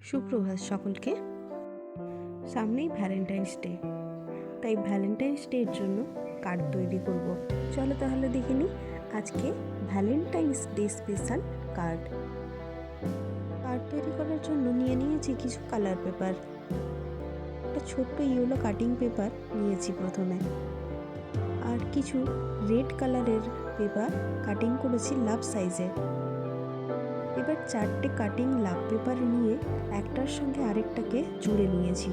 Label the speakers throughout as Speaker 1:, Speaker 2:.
Speaker 1: সুপ্রভাত সকলকে। সামনেই ভ্যালেন্টাইন্স ডে, তাই ভ্যালেন্টাইন্স ডের জন্য কার্ড তৈরি করব। চলো তাহলে দেখে নিই আজকে ভ্যালেন্টাইন্স ডে স্পেশাল কার্ড তৈরি করার জন্য নিয়ে নিয়েছি কিছু কালার পেপার। একটা ছোট্ট ইয়েলো কাটিং পেপার নিয়েছি প্রথমে, আর কিছু রেড কালারের পেপার কাটিং করেছি লাভ সাইজে। এবার 4টে কাটিং লাভ পেপার নিয়ে একটার সঙ্গে আরেকটাকে জুড়ে নিয়েছি।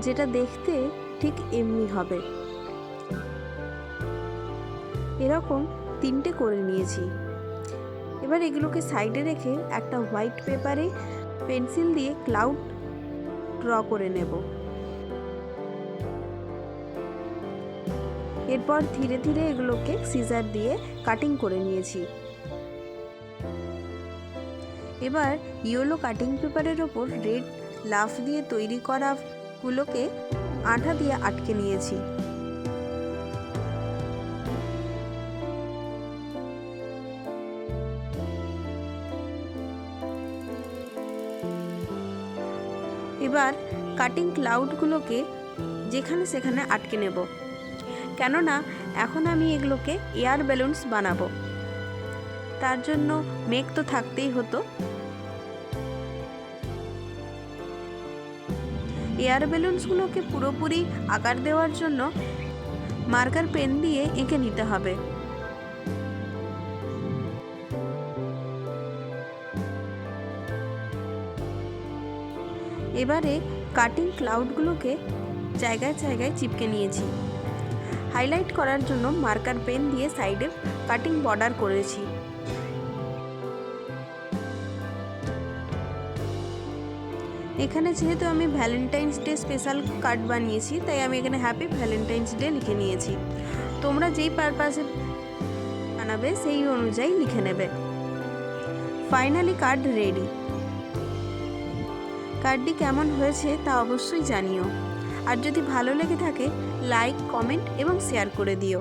Speaker 1: যেটা দেখতে ঠিক এমনি হবে, এরকম 3টে করে নিয়েছি। এবার এগুলোকে সাইডে রেখে একটা হোয়াইট পেপারে পেন্সিল দিয়ে ক্লাউড ড্র করে নেব। এরপর ধীরে ধীরে এগুলোকে সিজার দিয়ে কাটিং করে নিয়েছি। এবার ইয়েলো কাটিং পেপারের ওপর রেড লাভ দিয়ে তৈরি করা গুলোকে আঠা দিয়ে আটকে নিয়েছি। এবার কাটিং ক্লাউডগুলোকে যেখানে সেখানে আটকে নেব, কেননা এখন আমি এগুলোকে এয়ার বেলুনস বানাবো। তার জন্য মেঘ তো থাকতেই হতো। এয়ার বেলুনসগুলোকে পুরোপুরি আকার দেওয়ার জন্য মার্কার পেন দিয়ে এঁকে নিতে হবে। এবারে কাটিং ক্লাউডগুলোকে জায়গায় জায়গায় চিপকে নিয়েছি। হাইলাইট করার জন্য মার্কার পেন দিয়ে সাইডে কাটিং বর্ডার করেছি। এখানে যেহেতু আমি ভ্যালেন্টাইন্স ডে স্পেশাল কার্ড বানিয়েছি, তাই আমি এখানে হ্যাপি ভ্যালেন্টাইন্স ডে লিখে নিয়েছি। তোমরা যেই পারপাসে বানাবে সেই অনুযায়ী লিখে নেবে। Finally card ready. কার্ডটি কেমন হয়েছে তা অবশ্যই জানিও, আর যদি ভালো লেগে থাকে লাইক, কমেন্ট এবং শেয়ার করে দিও।